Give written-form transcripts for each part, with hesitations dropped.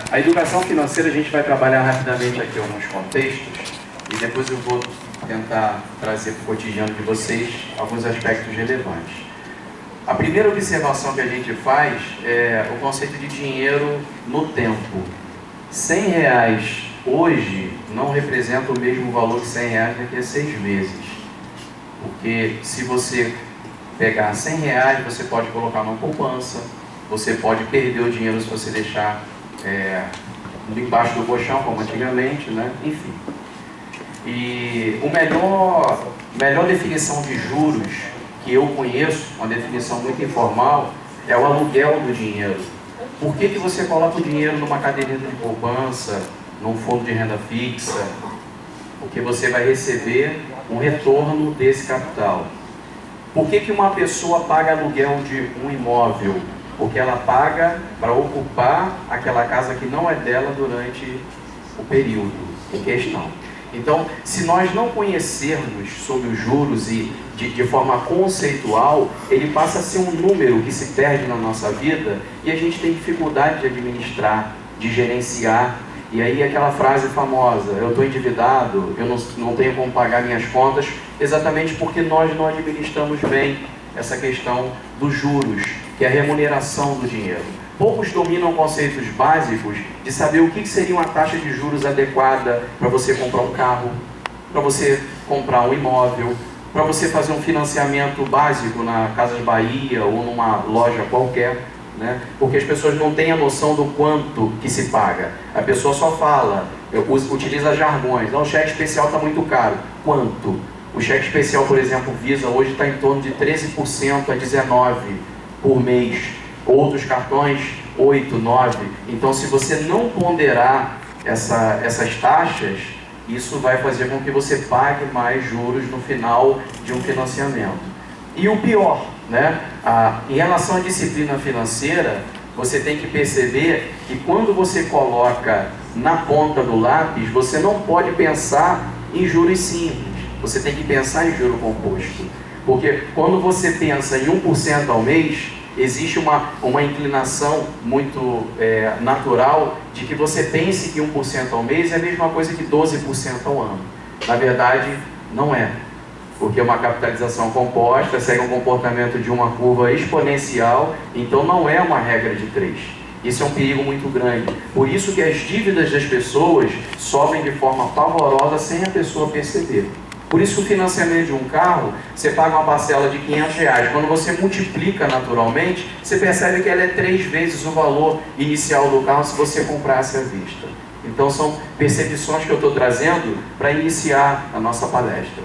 A educação financeira, a gente vai trabalhar rapidamente aqui alguns contextos e depois eu vou tentar trazer para o cotidiano de vocês alguns aspectos relevantes. A primeira observação que a gente faz é o conceito de dinheiro no tempo. R$100 hoje não representa o mesmo valor que R$100 daqui a 6 meses. Porque se você pegar R$100, você pode colocar numa poupança, você pode perder o dinheiro se você deixar embaixo do colchão, como antigamente, né? Enfim. E melhor definição de juros que eu conheço, uma definição muito informal, é o aluguel do dinheiro. Por que você coloca o dinheiro numa caderneta de poupança, num fundo de renda fixa? Porque você vai receber um retorno desse capital. Por que uma pessoa paga aluguel de um imóvel? Porque ela paga para ocupar aquela casa que não é dela durante o período em questão. Então, se nós não conhecermos sobre os juros e de forma conceitual, ele passa a ser um número que se perde na nossa vida e a gente tem dificuldade de administrar, de gerenciar. E aí aquela frase famosa, eu estou endividado, eu não tenho como pagar minhas contas, exatamente porque nós não administramos bem essa questão dos juros, que é a remuneração do dinheiro. Poucos dominam conceitos básicos de saber o que seria uma taxa de juros adequada para você comprar um carro, para você comprar um imóvel, para você fazer um financiamento básico na Casas Bahia ou numa loja qualquer, né? Porque as pessoas não têm a noção do quanto que se paga. A pessoa só fala, utiliza jargões, o cheque especial está muito caro. Quanto? O cheque especial, por exemplo, Visa hoje está em torno de 13% a 19% por mês. Outros cartões, 8%, 9%. Então, se você não ponderar essas taxas, isso vai fazer com que você pague mais juros no final de um financiamento. E o pior, né? Em relação à disciplina financeira, você tem que perceber que quando você coloca na ponta do lápis, você não pode pensar em juros simples. Você tem que pensar em juro composto. Porque quando você pensa em 1% ao mês, existe uma inclinação muito natural de que você pense que 1% ao mês é a mesma coisa que 12% ao ano. Na verdade, não é. Porque uma capitalização composta segue um comportamento de uma curva exponencial, então não é uma regra de 3. Isso é um perigo muito grande. Por isso que as dívidas das pessoas sobem de forma pavorosa sem a pessoa perceber. Por isso que o financiamento de um carro, você paga uma parcela de R$500. Quando você multiplica naturalmente, você percebe que ela é 3 vezes o valor inicial do carro se você comprasse à vista. Então são percepções que eu estou trazendo para iniciar a nossa palestra.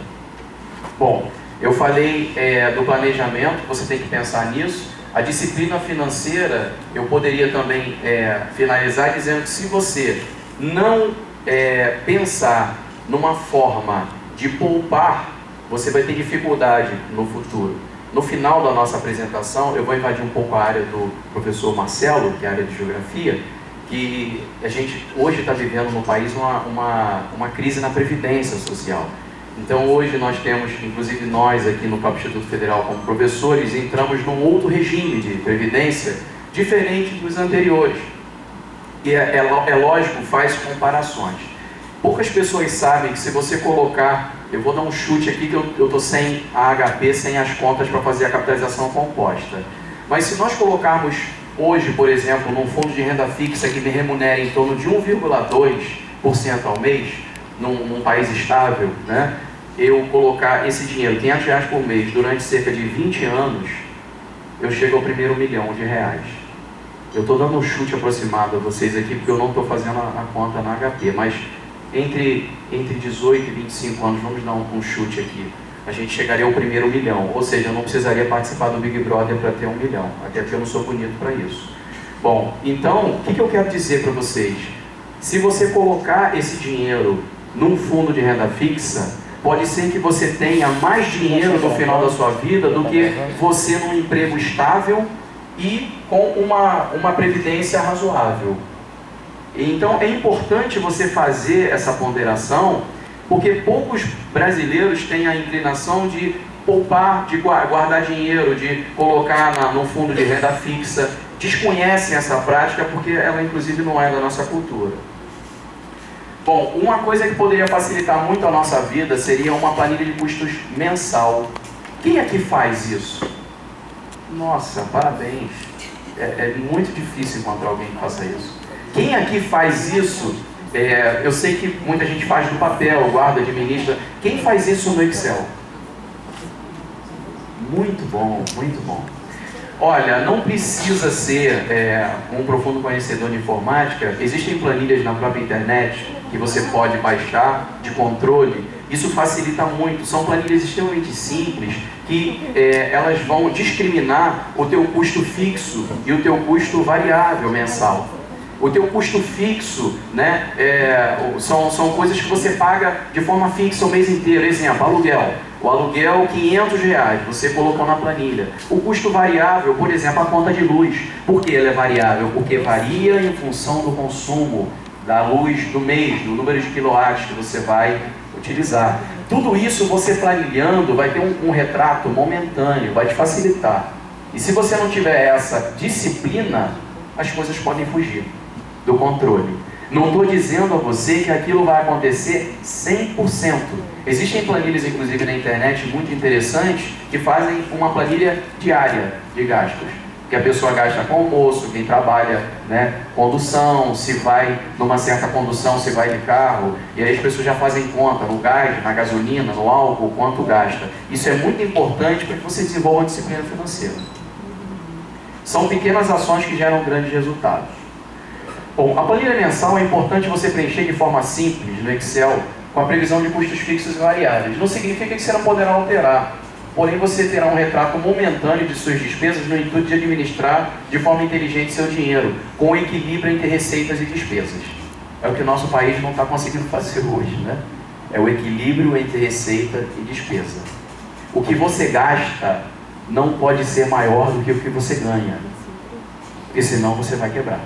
Bom, eu falei do planejamento, você tem que pensar nisso. A disciplina financeira, eu poderia também finalizar dizendo que se você não pensar numa forma de poupar, você vai ter dificuldade no futuro. No final da nossa apresentação, eu vou invadir um pouco a área do professor Marcelo, que é a área de geografia, que a gente hoje está vivendo no país uma crise na previdência social. Então hoje nós temos, inclusive nós aqui no próprio Instituto Federal como professores, entramos num outro regime de previdência diferente dos anteriores. E é lógico, faz comparações. Poucas pessoas sabem que se você colocar, eu vou dar um chute aqui que eu estou sem a HP, sem as contas para fazer a capitalização composta. Mas se nós colocarmos hoje, por exemplo, num fundo de renda fixa que me remunere em torno de 1,2% ao mês, num país estável, né? Eu colocar esse dinheiro, R$500 por mês, durante cerca de 20 anos, eu chego ao primeiro R$1 milhão. Eu estou dando um chute aproximado a vocês aqui, porque eu não estou fazendo a conta na HP, mas entre 18 e 25 anos, vamos dar um chute aqui, a gente chegaria ao primeiro R$1 milhão, ou seja, eu não precisaria participar do Big Brother para ter R$1 milhão, até porque eu não sou bonito para isso. Bom, então, o que eu quero dizer para vocês? Se você colocar esse dinheiro num fundo de renda fixa, pode ser que você tenha mais dinheiro no final da sua vida do que você num emprego estável e com uma previdência razoável. Então é importante você fazer essa ponderação, porque poucos brasileiros têm a inclinação de poupar, de guardar dinheiro, de colocar no fundo de renda fixa. desconhecem essa prática porque ela inclusive não é da nossa cultura. Bom, uma coisa que poderia facilitar muito a nossa vida seria uma planilha de custos mensal. Quem aqui faz isso? Nossa, parabéns. É muito difícil encontrar alguém que faça isso. Quem aqui faz isso? Eu sei que muita gente faz no papel, guarda, administra. Quem faz isso no Excel? Muito bom, muito bom. Olha, não precisa ser um profundo conhecedor de informática. Existem planilhas na própria internet que você pode baixar de controle. Isso facilita muito. São planilhas extremamente simples que elas vão discriminar o teu custo fixo e o teu custo variável mensal. O teu custo fixo, né, são coisas que você paga de forma fixa o mês inteiro. Exemplo, aluguel. O aluguel, R$500, você colocou na planilha. O custo variável, por exemplo, a conta de luz. Por que ela é variável? Porque varia em função do consumo da luz do mês, do número de quilowatts que você vai utilizar. Tudo isso você planilhando vai ter um retrato momentâneo, vai te facilitar. E se você não tiver essa disciplina, as coisas podem fugir do controle. Não estou dizendo a você que aquilo vai acontecer 100%. Existem planilhas, inclusive, na internet muito interessantes que fazem uma planilha diária de gastos. Que a pessoa gasta com almoço, quem trabalha, né, condução, se vai numa certa condução, se vai de carro. E aí as pessoas já fazem conta no gás, na gasolina, no álcool, quanto gasta. Isso é muito importante para que você desenvolva a disciplina financeira. São pequenas ações que geram grandes resultados. Bom, a planilha mensal é importante você preencher de forma simples no Excel com a previsão de custos fixos e variáveis. Não significa que você não poderá alterar, porém você terá um retrato momentâneo de suas despesas no intuito de administrar de forma inteligente seu dinheiro, com equilíbrio entre receitas e despesas. É o que o nosso país não está conseguindo fazer hoje, né? É o equilíbrio entre receita e despesa. O que você gasta não pode ser maior do que o que você ganha, porque senão você vai quebrar.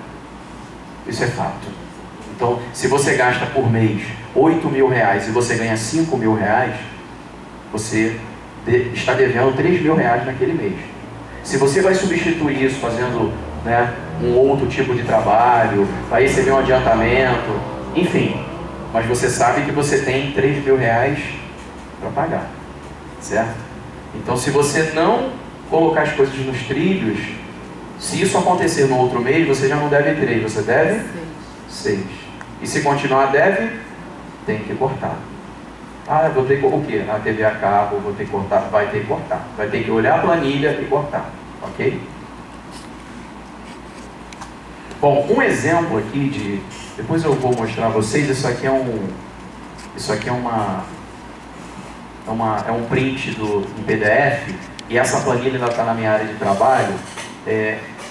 Isso é fato. Então, se você gasta por mês R$8.000 e você ganha R$5.000, você está devendo R$3.000 naquele mês. Se você vai substituir isso fazendo, né, um outro tipo de trabalho, vai receber um adiantamento, enfim, mas você sabe que você tem R$3.000 para pagar, certo? Então, se você não colocar as coisas nos trilhos, se isso acontecer no outro mês, você já não deve 3, você deve 6. E se continuar deve, tem que cortar. Ah, eu vou ter que o quê? A TV a cabo, vou ter que cortar, vai ter que cortar. Vai ter que olhar a planilha e cortar, ok? Bom, um exemplo aqui de... Depois eu vou mostrar a vocês, isso aqui é um print do PDF, e essa planilha ainda está na minha área de trabalho.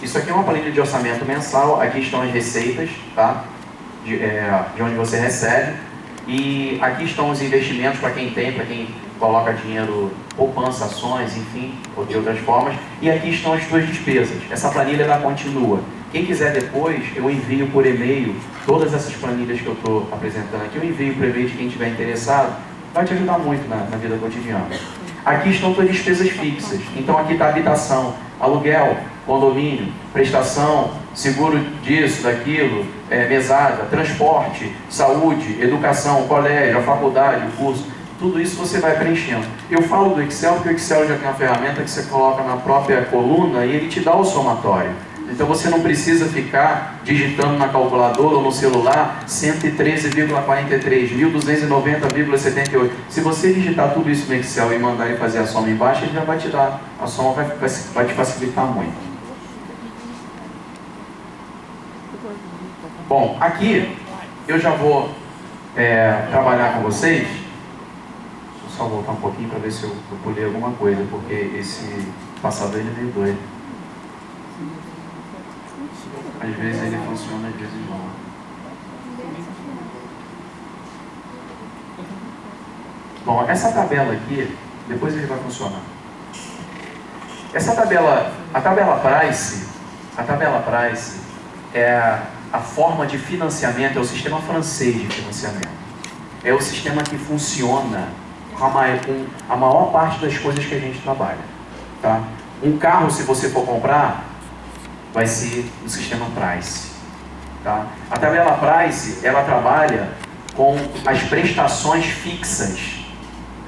Isso aqui é uma planilha de orçamento mensal, aqui estão as receitas, tá? De onde você recebe, e aqui estão os investimentos para quem tem, para quem coloca dinheiro, poupança, ações, enfim, ou de outras formas, e aqui estão as suas despesas. Essa planilha ela continua. Quem quiser depois, eu envio por e-mail todas essas planilhas que eu estou apresentando aqui, eu envio por e-mail de quem estiver interessado, vai te ajudar muito na vida cotidiana. Aqui estão suas despesas fixas, então aqui está habitação, aluguel, condomínio, prestação, seguro disso, daquilo, mesada, transporte, saúde, educação, colégio, a faculdade, o curso, tudo isso você vai preenchendo. Eu falo do Excel porque o Excel já tem uma ferramenta que você coloca na própria coluna e ele te dá o somatório. Então você não precisa ficar digitando na calculadora ou no celular 113,43, 1.290,78. Se você digitar tudo isso no Excel e mandar ele fazer a soma embaixo, ele já vai te dar. A soma vai te facilitar muito. Bom, aqui eu já vou trabalhar com vocês. Vou só voltar um pouquinho para ver se eu pulei alguma coisa, porque esse passador ele é meio doido. Às vezes ele funciona, às vezes não. Bom, essa tabela aqui, depois ele vai funcionar. Essa tabela, a tabela Price é a forma de financiamento, é o sistema francês de financiamento. É o sistema que funciona com a maior parte das coisas que a gente trabalha. Tá? Um carro, se você for comprar, vai ser o sistema Price. Tá? A tabela Price, ela trabalha com as prestações fixas.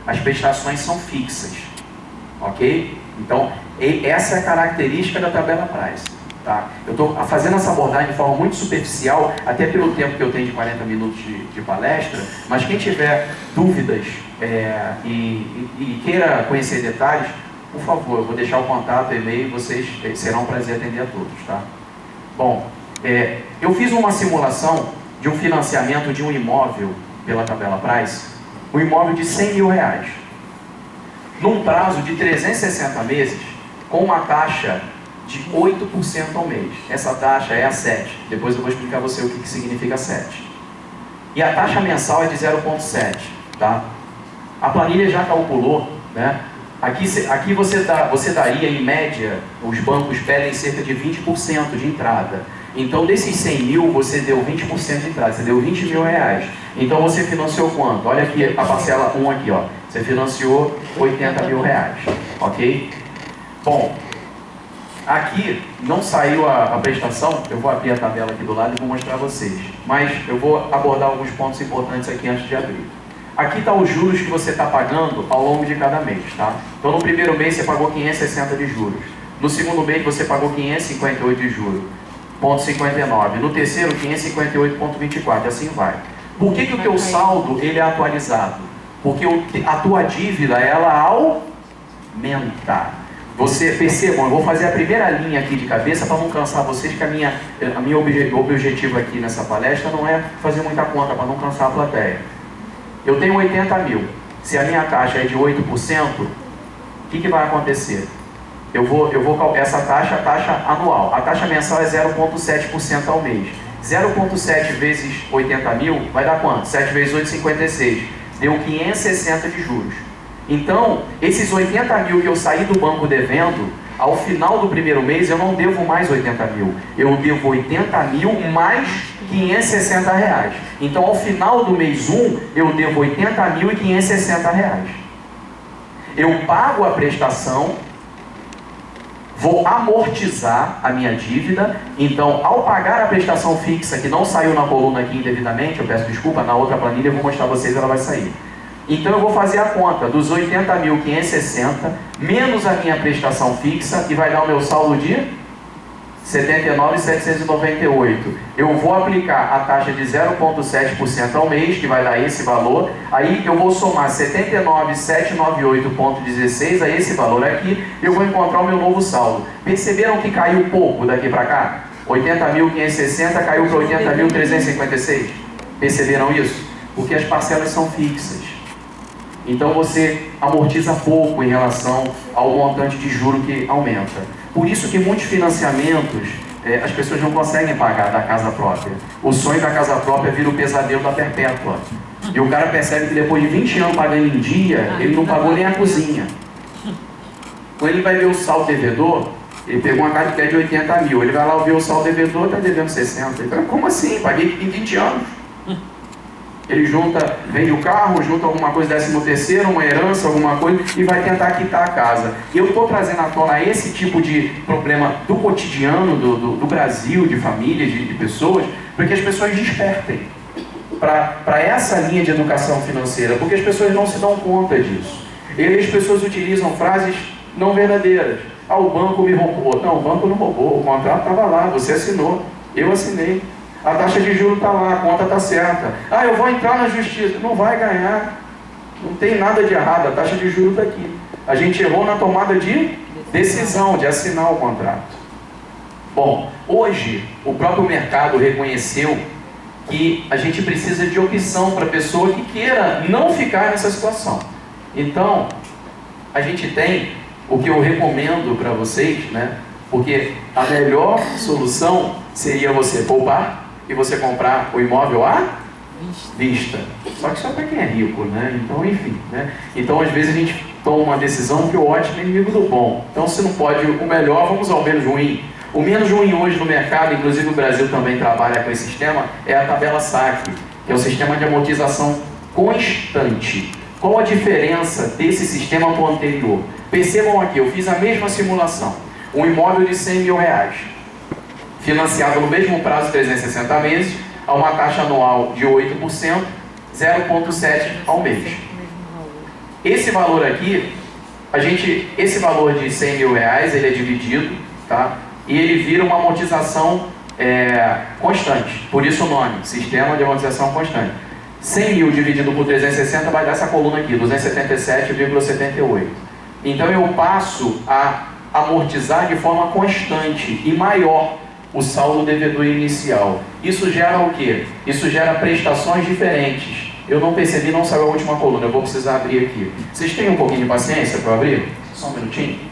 As prestações são fixas, ok? Então, essa é a característica da tabela Price. Tá? Eu estou fazendo essa abordagem de forma muito superficial, até pelo tempo que eu tenho de 40 minutos de palestra, mas quem tiver dúvidas e queira conhecer detalhes, por favor, eu vou deixar o contato, o e-mail, vocês serão um prazer atender a todos. Tá? Bom, eu fiz uma simulação de um financiamento de um imóvel pela tabela Price, um imóvel de 100 mil reais, num prazo de 360 meses, com uma taxa de 8% ao mês. Essa taxa é a 7. Depois eu vou explicar a você o que significa 7. E a taxa mensal é de 0,7. Tá? A planilha já calculou, né? Aqui você daria, em média, os bancos pedem cerca de 20% de entrada. Então, desses 100 mil, você deu 20% de entrada, você deu 20 mil reais. Então, você financiou quanto? Olha aqui a parcela 1 aqui, ó. Você financiou 80 mil reais, ok? Bom, aqui não saiu a prestação, eu vou abrir a tabela aqui do lado e vou mostrar a vocês. Mas eu vou abordar alguns pontos importantes aqui antes de abrir. Aqui está os juros que você está pagando ao longo de cada mês, tá? Então, no primeiro mês você pagou 560 de juros. No segundo mês você pagou 558 de juros, 0,59. No terceiro, 558,24. Assim vai. Por que o teu saldo ele é atualizado? Porque a tua dívida, ela aumenta. Você percebam, eu vou fazer a primeira linha aqui de cabeça para não cansar vocês, que o objetivo aqui nessa palestra não é fazer muita conta, para não cansar a plateia. Eu tenho 80 mil. Se a minha taxa é de 8%, o que vai acontecer? Essa taxa é a taxa anual. A taxa mensal é 0,7% ao mês. 0,7 vezes 80 mil vai dar quanto? 7 vezes 8, 56. Deu 560 de juros. Então, esses 80 mil que eu saí do banco devendo, ao final do primeiro mês eu não devo mais 80 mil. Eu devo 80 mil mais 560 reais. Então, ao final do mês 1, eu devo 80 mil e 560 reais. Eu pago a prestação, vou amortizar a minha dívida. Então, ao pagar a prestação fixa, que não saiu na coluna aqui indevidamente, eu peço desculpa, na outra planilha eu vou mostrar a vocês, ela vai sair. Então eu vou fazer a conta dos 80.560 menos a minha prestação fixa e vai dar o meu saldo de 79.798. Eu vou aplicar a taxa de 0,7% ao mês, que vai dar esse valor. Aí eu vou somar 79.798,16 a esse valor aqui e eu vou encontrar o meu novo saldo. Perceberam que caiu pouco daqui para cá? 80.560 caiu para 80.356. Perceberam isso? Porque as parcelas são fixas. Então você amortiza pouco em relação ao montante de juro que aumenta. Por isso que muitos financiamentos as pessoas não conseguem pagar da casa própria. O sonho da casa própria vira o pesadelo da perpétua. E o cara percebe que depois de 20 anos pagando em dia, ele não pagou nem a cozinha. Quando ele vai ver o saldo devedor, ele pegou uma casa de crédito de 80 mil. Ele vai lá ver o saldo devedor, está devendo 60. Ele fala, como assim? Paguei em 20 anos. Ele vende o carro, junta alguma coisa, 13º, uma herança, alguma coisa, e vai tentar quitar a casa. E eu estou trazendo à tona esse tipo de problema do cotidiano, do Brasil, de famílias, de pessoas, para que as pessoas despertem para essa linha de educação financeira, porque as pessoas não se dão conta disso. E as pessoas utilizam frases não verdadeiras. Ah, o banco me roubou. Não, o banco não roubou, o contrato estava lá, você assinou, eu assinei. A taxa de juros está lá, a conta está certa. Ah, eu vou entrar na justiça. Não vai ganhar. Não tem nada de errado, a taxa de juros está aqui. A gente errou na tomada de decisão, de assinar o contrato. Bom, hoje o próprio mercado reconheceu que a gente precisa de opção para a pessoa que queira não ficar nessa situação. Então, a gente tem o que eu recomendo para vocês, né? Porque a melhor solução seria você poupar e você comprar o imóvel à vista. Só que só para quem é rico, né? Então, enfim, né? Então, às vezes a gente toma uma decisão que o ótimo é inimigo do bom. Então, se não pode o melhor, vamos ao menos ruim. O menos ruim hoje no mercado, inclusive o Brasil também trabalha com esse sistema, é a tabela SAC, que é o sistema de amortização constante. Qual a diferença desse sistema para o anterior? Percebam aqui, eu fiz a mesma simulação. Um imóvel de 100 mil reais. financiado no mesmo prazo de 360 meses, a uma taxa anual de 8%, 0,7 ao mês. Esse valor aqui, esse valor de 100 mil reais, ele é dividido, tá? E ele vira uma amortização constante. Por isso o nome, Sistema de Amortização Constante. 100 mil dividido por 360 vai dar essa coluna aqui, 277,78. Então eu passo a amortizar de forma constante e maior o saldo devedor inicial. Isso gera o quê? Isso gera prestações diferentes. Eu não percebi, não saiu a última coluna, eu vou precisar abrir aqui. Vocês têm um pouquinho de paciência para eu abrir? Só um minutinho.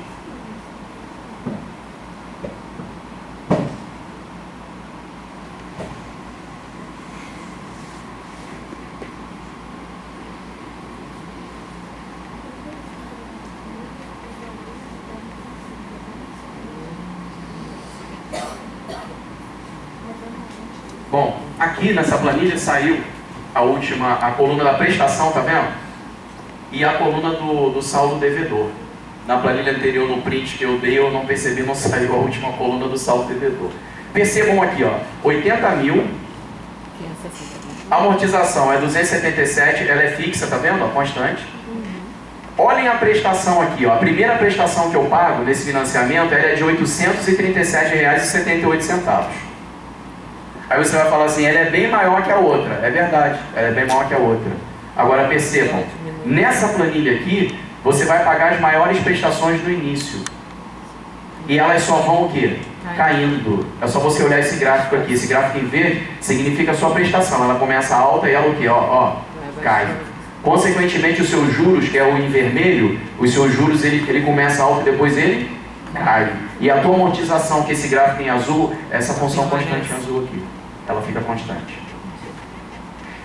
Bom, aqui nessa planilha saiu a coluna da prestação, tá vendo? E a coluna do saldo devedor. Na planilha anterior, no print que eu dei, eu não percebi, não saiu a última coluna do saldo devedor. Percebam aqui, ó, 80 mil, a amortização é 277, ela é fixa, tá vendo? Ó, constante. Olhem a prestação aqui, ó, a primeira prestação que eu pago nesse financiamento ela é de R$ 837,78. Aí você vai falar assim, ela é bem maior que a outra. É verdade, ela é bem maior que a outra. Agora percebam, nessa planilha aqui, você vai pagar as maiores prestações no início. E elas só vão o quê? Caindo. É só você olhar esse gráfico aqui. Esse gráfico em verde significa a sua prestação. Ela começa alta e ela o quê? Ó, cai. Consequentemente, os seus juros, que é o em vermelho, os seus juros, ele começa alto e depois ele cai. E a tua amortização, que esse gráfico em azul, essa função constante em azul aqui. Ela fica constante.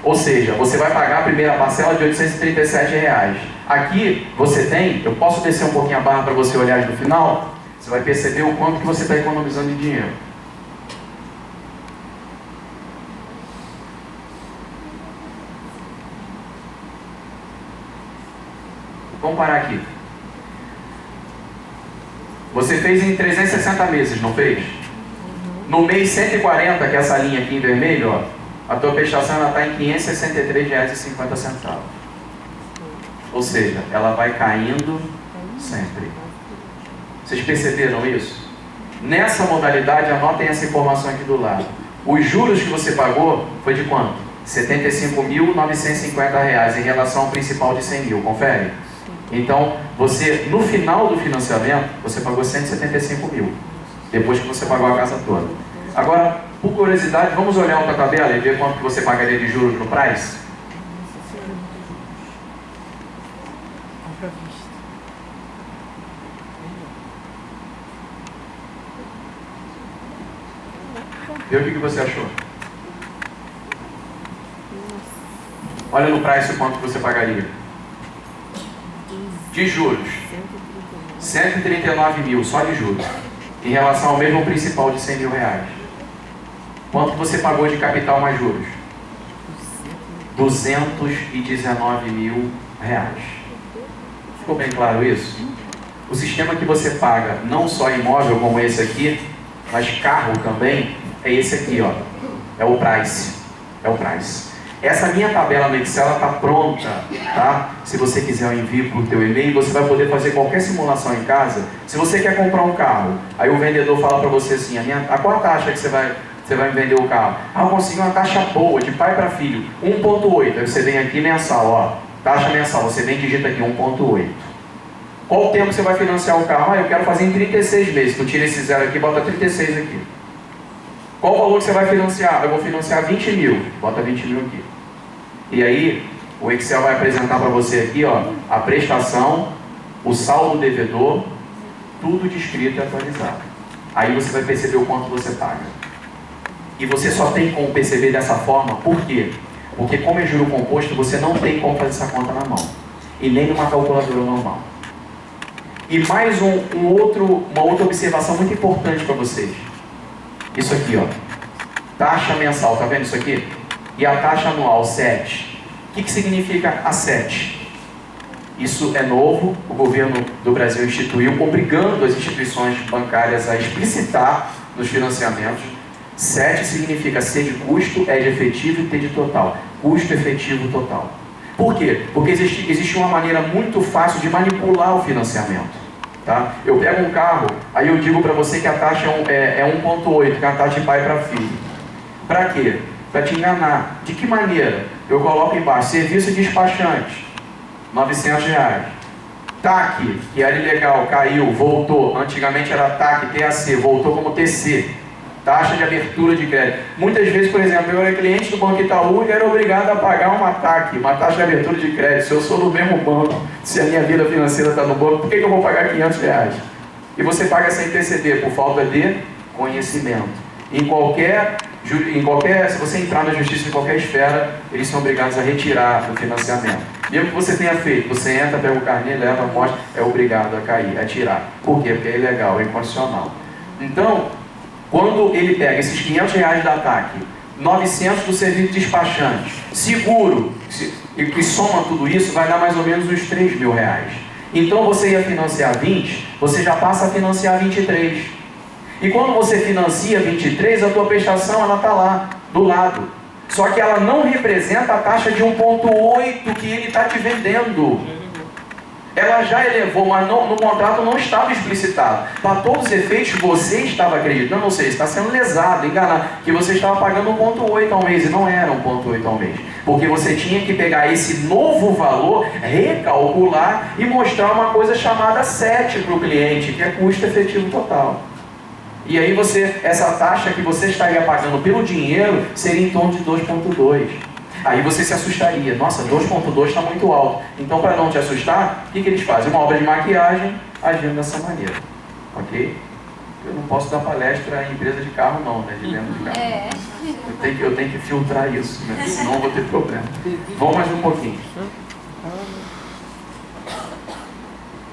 Ou seja, você vai pagar a primeira parcela de R$ 837. Aqui você tem, eu posso descer um pouquinho a barra para você olhar no final, você vai perceber o quanto que você está economizando de dinheiro. Vamos parar aqui. Você fez em 360 meses, não fez? No mês 140, que é essa linha aqui em vermelho, ó, a tua prestação está em R$ 563,50. Ou seja, ela vai caindo sempre. Vocês perceberam isso? Nessa modalidade, anotem essa informação aqui do lado. Os juros que você pagou foi de quanto? R$ 75.950 em relação ao principal de 100 mil. Confere? Então, você, no final do financiamento, você pagou 175 mil. Depois que você pagou a casa toda. Agora, por curiosidade, vamos olhar outra tabela e ver quanto que você pagaria de juros no price? Vê o que você achou. Olha no price quanto que você pagaria. De juros. 139 mil, só de juros. Em relação ao mesmo principal de 100 mil reais. Quanto você pagou de capital mais juros? 219 mil reais. Ficou bem claro isso? O sistema que você paga, não só imóvel como esse aqui, mas carro também, é esse aqui, ó. É o price. É o price. Essa minha tabela no Excel está pronta, tá? Se você quiser eu envio para o teu e-mail, você vai poder fazer qualquer simulação em casa. Se você quer comprar um carro, aí o vendedor fala para você assim, a qual a taxa que você vai me vender o carro? Ah, eu consegui uma taxa boa, de pai para filho, 1,8. Aí você vem aqui mensal, ó, taxa mensal, você vem e digita aqui 1,8. Qual o tempo você vai financiar o carro? Ah, eu quero fazer em 36 meses. Tu tira esse zero aqui, bota 36 aqui. Qual o valor que você vai financiar? Eu vou financiar 20 mil. Bota 20 mil aqui. E aí, o Excel vai apresentar para você aqui, ó, a prestação, o saldo devedor, tudo descrito e atualizado. Aí você vai perceber o quanto você paga. E você só tem como perceber dessa forma, por quê? Porque como é juro composto, você não tem como fazer essa conta na mão. E nem numa calculadora normal. E mais uma outra observação muito importante para vocês. Isso aqui, ó. Taxa mensal, tá vendo isso aqui? E a taxa anual, 7. O que significa a 7? Isso é novo, o governo do Brasil instituiu, obrigando as instituições bancárias a explicitar nos financiamentos 7 significa C de custo, E de efetivo e T de total. Custo efetivo total. Por quê? Porque existe uma maneira muito fácil de manipular o financiamento. Tá? Eu pego um carro, aí eu digo para você que a taxa é 1,8, que é a taxa de pai para filho. Para quê? Para te enganar. De que maneira? Eu coloco embaixo, serviço despachante, R$900. TAC, que era ilegal, caiu, voltou. Antigamente era TAC, TAC, voltou como TC. Taxa de abertura de crédito. Muitas vezes, por exemplo, eu era cliente do Banco Itaú e era obrigado a pagar uma TAC, uma taxa de abertura de crédito. Se eu sou do mesmo banco, se a minha vida financeira está no banco, por que eu vou pagar R$500? E você paga sem interceder, por falta de conhecimento. Em qualquer, se você entrar na justiça em qualquer esfera, eles são obrigados a retirar o financiamento. Mesmo que você tenha feito, você entra, pega o carnê, leva, mostra, é obrigado a cair, a tirar. Por quê? Porque é ilegal, é inconstitucional. Então, quando ele pega esses R$500 da TAC, 900 do serviço despachante, seguro, e soma tudo isso, vai dar mais ou menos uns R$3.000. Então você ia financiar 20, você já passa a financiar 23. E quando você financia 23, a tua prestação ela está lá, do lado. Só que ela não representa a taxa de 1,8 que ele está te vendendo. Ela já elevou, mas no contrato não estava explicitado. Para todos os efeitos, você estava acreditando, ou seja, está sendo lesado, enganado, que você estava pagando 1,8 ao mês, e não era 1,8 ao mês. Porque você tinha que pegar esse novo valor, recalcular e mostrar uma coisa chamada 7 para o cliente, que é custo efetivo total. E aí essa taxa que você estaria pagando pelo dinheiro seria em torno de 2,2. Aí você se assustaria. Nossa, 2,2 está muito alto. Então, para não te assustar, o que eles fazem? Uma obra de maquiagem agindo dessa maneira. Ok? Eu não posso dar palestra em empresa de carro não, né? De dentro de carro. Eu tenho que filtrar isso, né? Senão eu vou ter problema. Vamos mais um pouquinho.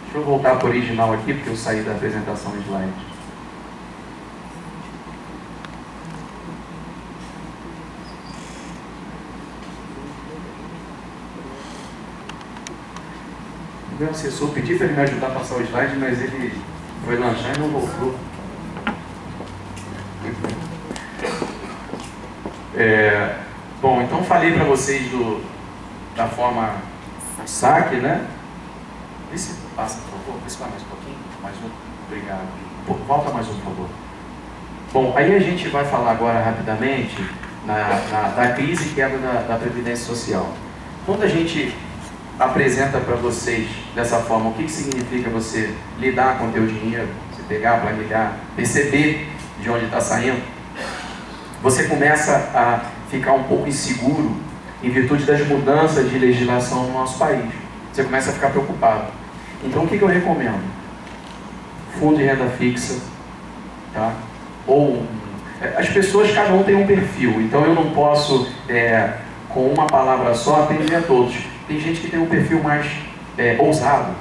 Deixa eu voltar para o original aqui, porque eu saí da apresentação do slide. Meu assessor pediu para ele me ajudar a passar o slide, mas ele foi lanchar e não voltou. Bom, então falei para vocês da forma saque, né? Vê se passa, por favor. Vê se vai mais um pouquinho. Mais um. Obrigado. Volta mais um, por favor. Bom, aí a gente vai falar agora rapidamente da crise e quebra da Previdência Social. Quando a gente apresenta para vocês dessa forma o que significa você lidar com o teu dinheiro, você pegar, planilhar, perceber de onde está saindo, você começa a ficar um pouco inseguro em virtude das mudanças de legislação no nosso país. Você começa a ficar preocupado. Então o que eu recomendo? Fundo de renda fixa, tá? Ou as pessoas, cada um tem um perfil, então eu não posso com uma palavra só atender a todos. Tem gente que tem um perfil mais ousado,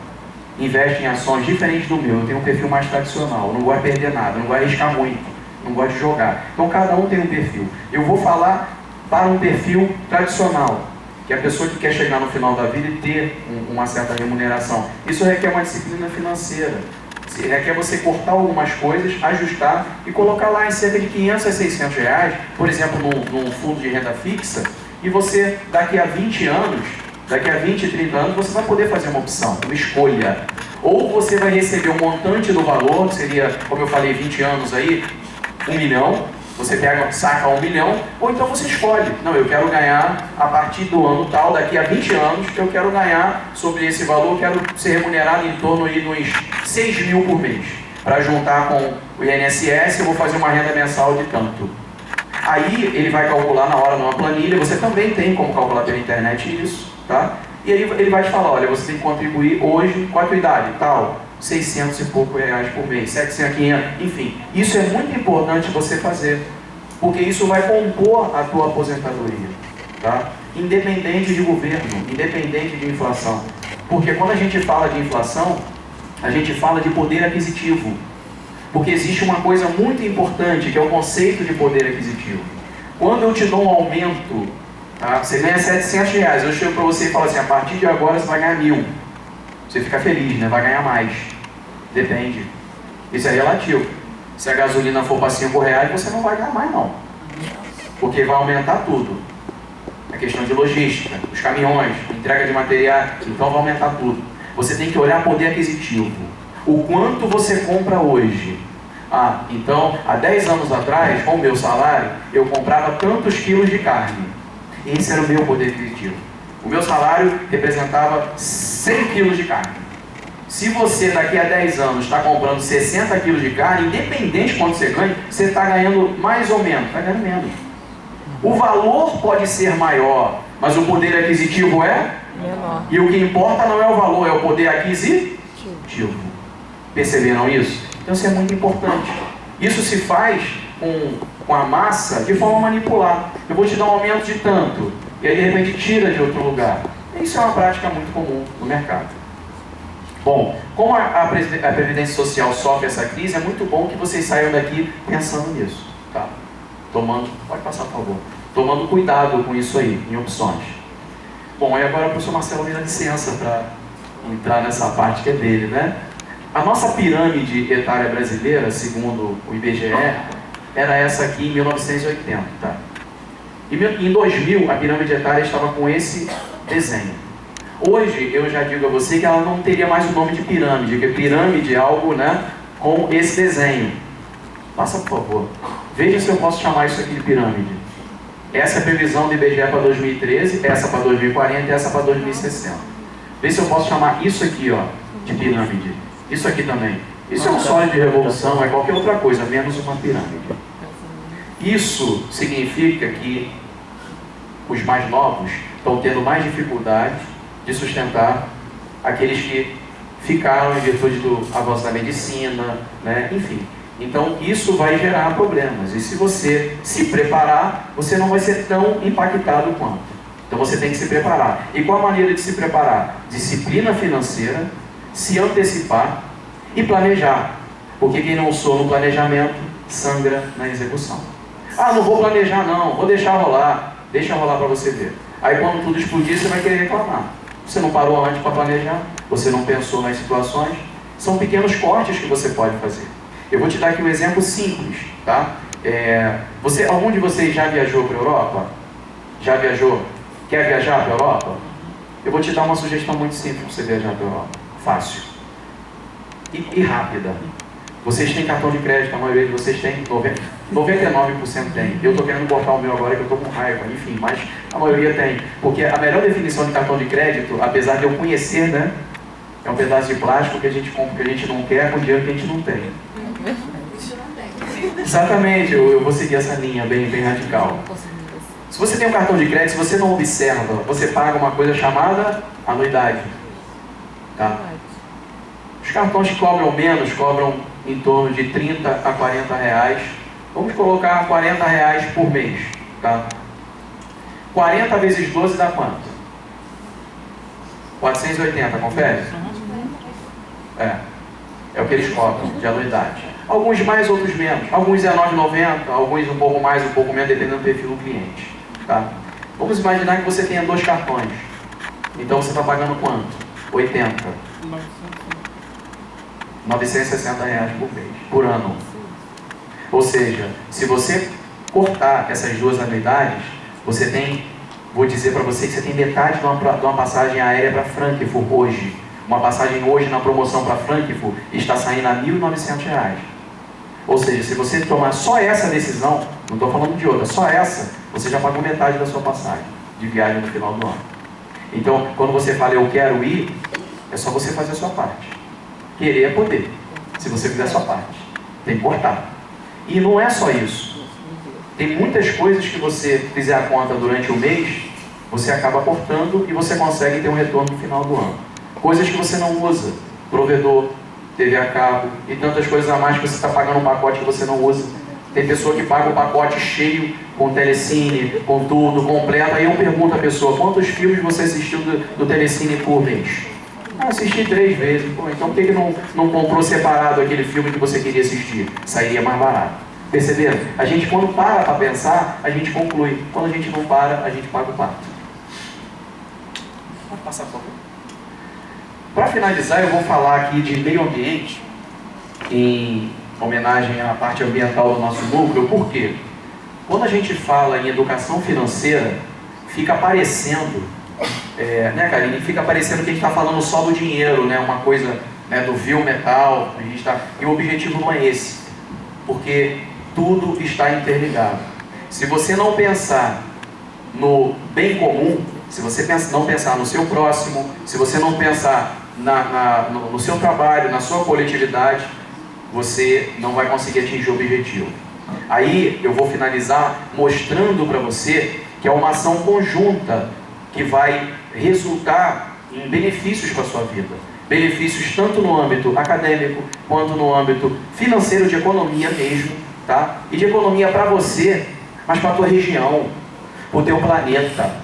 investe em ações diferentes do meu. Eu tenho um perfil mais tradicional, eu não gosto de perder nada, não gosto de arriscar muito, não gosto de jogar. Então cada um tem um perfil. Eu vou falar para um perfil tradicional, que é a pessoa que quer chegar no final da vida e ter uma certa remuneração. Isso requer uma disciplina financeira. Requer você cortar algumas coisas, ajustar e colocar lá em cerca de 500 a 600 reais, por exemplo, num fundo de renda fixa, e você, daqui a 20 anos, daqui a 20, 30 anos, você vai poder fazer uma opção, uma escolha. Ou você vai receber um montante do valor, seria, como eu falei, 20 anos aí, 1 milhão, você saca 1 milhão, ou então você escolhe. Não, eu quero ganhar a partir do ano tal, daqui a 20 anos, eu quero ganhar sobre esse valor, eu quero ser remunerado em torno de uns 6 mil por mês. Para juntar com o INSS, eu vou fazer uma renda mensal de tanto. Aí ele vai calcular na hora numa planilha, você também tem como calcular pela internet isso, tá? E aí ele vai te falar, olha, você tem que contribuir hoje, com a tua idade, tal, 600 e pouco reais por mês, 700, 500, enfim. Isso é muito importante você fazer, porque isso vai compor a tua aposentadoria, tá? Independente de governo, independente de inflação. Porque quando a gente fala de inflação, a gente fala de poder aquisitivo. Porque existe uma coisa muito importante, que é o conceito de poder aquisitivo. Quando eu te dou um aumento, tá? Você ganha 700 reais, eu chego para você e falo assim, a partir de agora você vai ganhar 1.000. Você fica feliz, né? Vai ganhar mais. Depende. Isso é relativo. Se a gasolina for para R$5, você não vai ganhar mais não. Porque vai aumentar tudo. A questão de logística, os caminhões, entrega de material, então vai aumentar tudo. Você tem que olhar poder aquisitivo. O quanto você compra hoje. Ah, então, há 10 anos atrás, com o meu salário, eu comprava tantos quilos de carne. Esse era o meu poder aquisitivo. O meu salário representava 100 quilos de carne. Se você daqui a 10 anos está comprando 60 quilos de carne, independente de quanto você ganha, você está ganhando mais ou menos, está ganhando menos. O valor pode ser maior, mas o poder aquisitivo é menor. E o que importa não é o valor, é o poder aquisitivo. Perceberam isso? Então isso é muito importante. Isso se faz com a massa de forma manipular. Eu vou te dar um aumento de tanto, e aí de repente tira de outro lugar. Isso é uma prática muito comum no mercado. Bom, como a Previdência Social sofre essa crise, é muito bom que vocês saiam daqui pensando nisso. Tá? Pode passar, por favor. Tomando cuidado com isso aí, em opções. Bom, aí agora o professor Marcelo me dá licença para entrar nessa parte que é dele, né? A nossa pirâmide etária brasileira, segundo o IBGE, era essa aqui em 1980. Tá? Em 2000, a pirâmide etária estava com esse desenho. Hoje, eu já digo a você que ela não teria mais o nome de pirâmide, porque pirâmide é algo, né, com esse desenho. Passa, por favor. Veja se eu posso chamar isso aqui de pirâmide. Essa é a previsão do IBGE para 2013, essa para 2040 e essa para 2060. Veja se eu posso chamar isso aqui, ó, de pirâmide. Isso aqui também. Isso é um sonho de revolução, é qualquer outra coisa, menos uma pirâmide. Isso significa que os mais novos estão tendo mais dificuldade de sustentar aqueles que ficaram em virtude do avanço da medicina, né? Enfim. Então isso vai gerar problemas. E se você se preparar, você não vai ser tão impactado quanto. Então você tem que se preparar. E qual a maneira de se preparar? Disciplina financeira, se antecipar e planejar. Porque quem não soa no planejamento, sangra na execução. Ah, não vou planejar não, vou deixar rolar. Deixa rolar para você ver. Aí quando tudo explodir, você vai querer reclamar. Você não parou antes para planejar, você não pensou nas situações. São pequenos cortes que você pode fazer. Eu vou te dar aqui um exemplo simples, tá? Algum de vocês já viajou para a Europa? Já viajou? Quer viajar para a Europa? Eu vou te dar uma sugestão muito simples para você viajar para a Europa. Fácil. E rápida. Vocês têm cartão de crédito, a maioria de vocês tem, 99% tem. Eu estou querendo cortar o meu agora que eu estou com raiva, enfim, mas a maioria tem. Porque a melhor definição de cartão de crédito, apesar de eu conhecer, né? É um pedaço de plástico que a gente compra, que a gente não quer, com dinheiro que a gente não tem. Exatamente, eu vou seguir essa linha bem radical. Se você tem um cartão de crédito, se você não observa, você paga uma coisa chamada anuidade. Tá? Os cartões que cobram menos, cobram em torno de 30 a 40 reais. Vamos colocar 40 reais por mês. Tá? 40 vezes 12 dá quanto? 480, confere? É o que eles cobram de anuidade. Alguns mais, outros menos. Alguns é 9,90, alguns um pouco mais, um pouco menos, dependendo do perfil do cliente. Tá? Vamos imaginar que você tenha 2 cartões. Então você está pagando quanto? 80. 960 reais por mês, por ano. Ou seja, se você cortar essas 2 anuidades, você tem, vou dizer para você que você tem metade de uma passagem aérea para Frankfurt hoje. Uma passagem hoje na promoção para Frankfurt está saindo a R$ 1.900. Ou seja, se você tomar só essa decisão, não estou falando de outra, só essa, você já pagou metade da sua passagem de viagem no final do ano. Então, quando você fala eu quero ir, é só você fazer a sua parte. Querer é poder, se você fizer a sua parte. Tem que cortar. E não é só isso. Tem muitas coisas que você fizer a conta durante o mês, você acaba cortando e você consegue ter um retorno no final do ano. Coisas que você não usa, provedor, TV a cabo e tantas coisas a mais que você está pagando um pacote que você não usa. Tem pessoa que paga o pacote cheio, com telecine, com tudo, completo. Aí eu pergunto à pessoa, quantos filmes você assistiu do telecine por mês? Assisti 3 vezes. Pô, então por que não comprou separado aquele filme que você queria assistir? Sairia mais barato. Perceberam? A gente quando para pensar, a gente conclui. Quando a gente não para, a gente paga o pato. Pode passar, por favor. Para finalizar, eu vou falar aqui de meio ambiente em homenagem à parte ambiental do nosso núcleo. Por quê? Quando a gente fala em educação financeira, fica parecendo, né, Karine? Fica parecendo que a gente está falando só do dinheiro, né? Uma coisa, né, do vil metal. E o objetivo não é esse, porque tudo está interligado. Se você não pensar no bem comum, se você não pensar no seu próximo, se você não pensar no seu trabalho, na sua coletividade, você não vai conseguir atingir o objetivo. Aí eu vou finalizar mostrando para você que é uma ação conjunta que vai resultar em benefícios para a sua vida. Benefícios tanto no âmbito acadêmico, quanto no âmbito financeiro, de economia mesmo, tá? E de economia para você, mas para a tua região, para o teu planeta.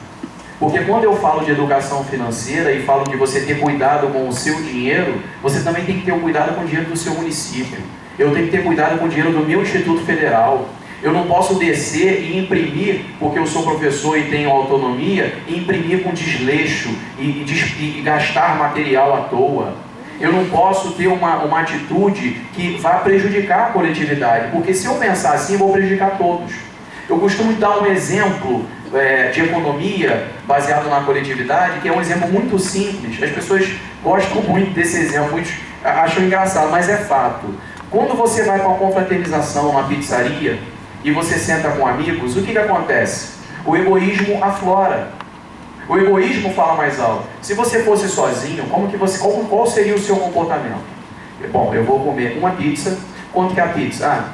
Porque quando eu falo de educação financeira e falo de você ter cuidado com o seu dinheiro, você também tem que ter o cuidado com o dinheiro do seu município. Eu tenho que ter cuidado com o dinheiro do meu Instituto Federal. Eu não posso descer e imprimir, porque eu sou professor e tenho autonomia, e imprimir com desleixo e gastar material à toa. Eu não posso ter uma atitude que vá prejudicar a coletividade, porque se eu pensar assim, eu vou prejudicar todos. Eu costumo dar um exemplo de economia baseado na coletividade, que é um exemplo muito simples. As pessoas gostam muito desse exemplo, muitos acham engraçado, mas é fato. Quando você vai para uma confraternização, uma pizzaria, e você senta com amigos, o que acontece? O egoísmo aflora. O egoísmo fala mais alto. Se você fosse sozinho, qual seria o seu comportamento? Bom, eu vou comer uma pizza. Quanto que é a pizza?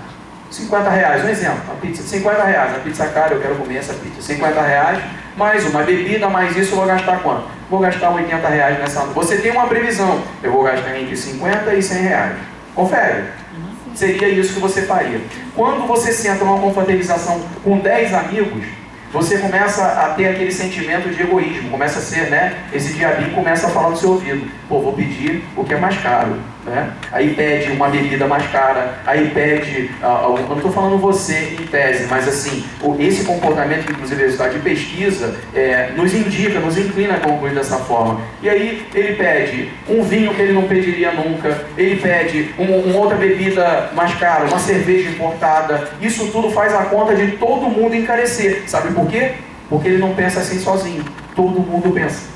R$50, um exemplo, a pizza, R$50, a pizza cara, eu quero comer essa pizza, R$50, mais uma bebida, mais isso, eu vou gastar quanto? Vou gastar R$80 nessa. Você tem uma previsão, eu vou gastar entre R$50 e R$100. Confere. Seria isso que você faria. Quando você senta numa confraternização com 10 amigos, você começa a ter aquele sentimento de egoísmo, começa a ser, né? Esse diabinho começa a falar no seu ouvido. Pô, vou pedir o que é mais caro, né? Aí pede uma bebida mais cara, aí pede, eu não estou falando você em tese, mas assim, esse comportamento que inclusive o resultado de pesquisa nos indica, nos inclina a concluir dessa forma. E aí ele pede um vinho que ele não pediria nunca, ele pede uma outra bebida mais cara, uma cerveja importada. Isso tudo faz a conta de todo mundo encarecer. Sabe por quê? Porque ele não pensa assim sozinho. Todo mundo pensa.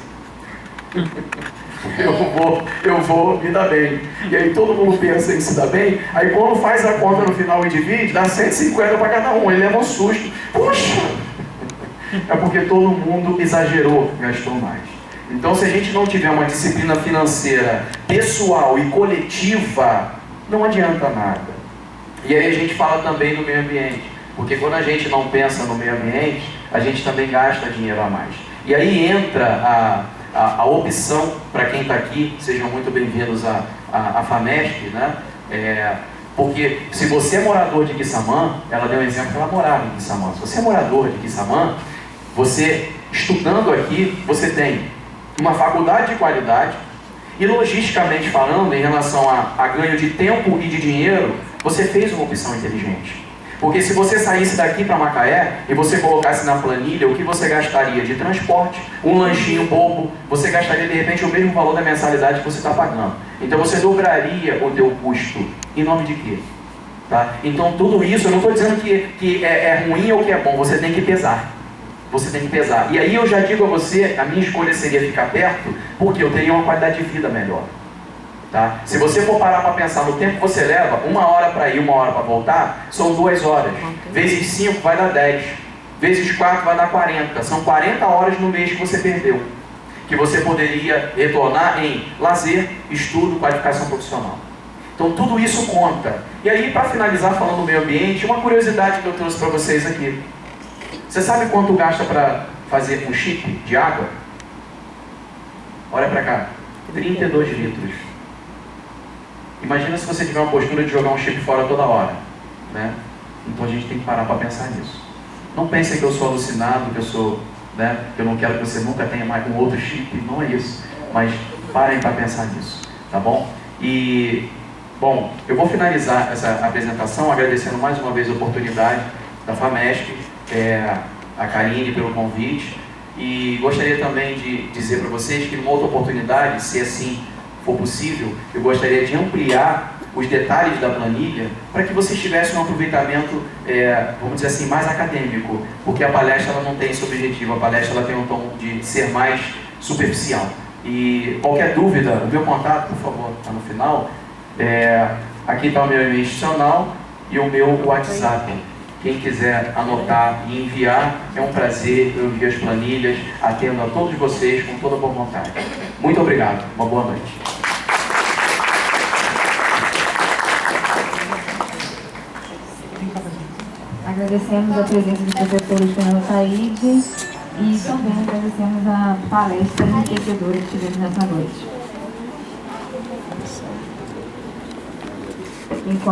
Eu vou me dar bem. E aí todo mundo pensa em se dar bem. Aí quando faz a conta no final e divide, dá 150 para cada um. Ele leva um susto. Puxa! É porque todo mundo exagerou, gastou mais. Então, se a gente não tiver uma disciplina financeira pessoal e coletiva, não adianta nada. E aí a gente fala também do meio ambiente. Porque quando a gente não pensa no meio ambiente, a gente também gasta dinheiro a mais. E aí entra a opção, para quem está aqui, sejam muito bem-vindos à FAMESP, né? Porque se você é morador de Quissamã, ela deu um exemplo que ela morava em Quissamã. Se você é morador de Quissamã, você, estudando aqui, você tem uma faculdade de qualidade e, logisticamente falando, em relação a ganho de tempo e de dinheiro, você fez uma opção inteligente. Porque se você saísse daqui para Macaé e você colocasse na planilha o que você gastaria de transporte, um lanchinho bobo, você gastaria de repente o mesmo valor da mensalidade que você está pagando. Então você dobraria o teu custo. Em nome de quê? Tá? Então tudo isso, eu não estou dizendo que é ruim ou que é bom, você tem que pesar. Você tem que pesar. E aí eu já digo a você, a minha escolha seria ficar perto, porque eu teria uma qualidade de vida melhor. Tá? Se você for parar para pensar no tempo que você leva, 1 hora para ir, 1 hora para voltar, são 2 horas. Vezes 5 vai dar 10. Vezes 4 vai dar 40. São 40 horas no mês que você perdeu. Que você poderia retornar em lazer, estudo, qualificação profissional. Então tudo isso conta. E aí, para finalizar falando do meio ambiente, uma curiosidade que eu trouxe para vocês aqui. Você sabe quanto gasta para fazer um chip de água? Olha para cá. 32 litros. Imagina se você tiver uma postura de jogar um chip fora toda hora, né? Então a gente tem que parar para pensar nisso. Não pensem que eu sou alucinado, que eu sou, né? Que eu não quero que você nunca tenha mais um outro chip, não é isso. Mas parem para pensar nisso, tá bom? E, bom, eu vou finalizar essa apresentação agradecendo mais uma vez a oportunidade da FAMESP, a Karine pelo convite, e gostaria também de dizer para vocês que numa outra oportunidade, se assim for possível, eu gostaria de ampliar os detalhes da planilha para que vocês tivessem um aproveitamento, vamos dizer assim, mais acadêmico, porque a palestra ela não tem esse objetivo, a palestra ela tem um tom de ser mais superficial. E qualquer dúvida, o meu contato, por favor, está no final. Aqui está o meu e-mail institucional e o meu WhatsApp. Quem quiser anotar e enviar, é um prazer, eu envio as planilhas, atendo a todos vocês com toda boa vontade. Muito obrigado, uma boa noite. Agradecemos a presença do professor Fernando Said e também agradecemos a palestra enriquecedora que tivemos nessa noite.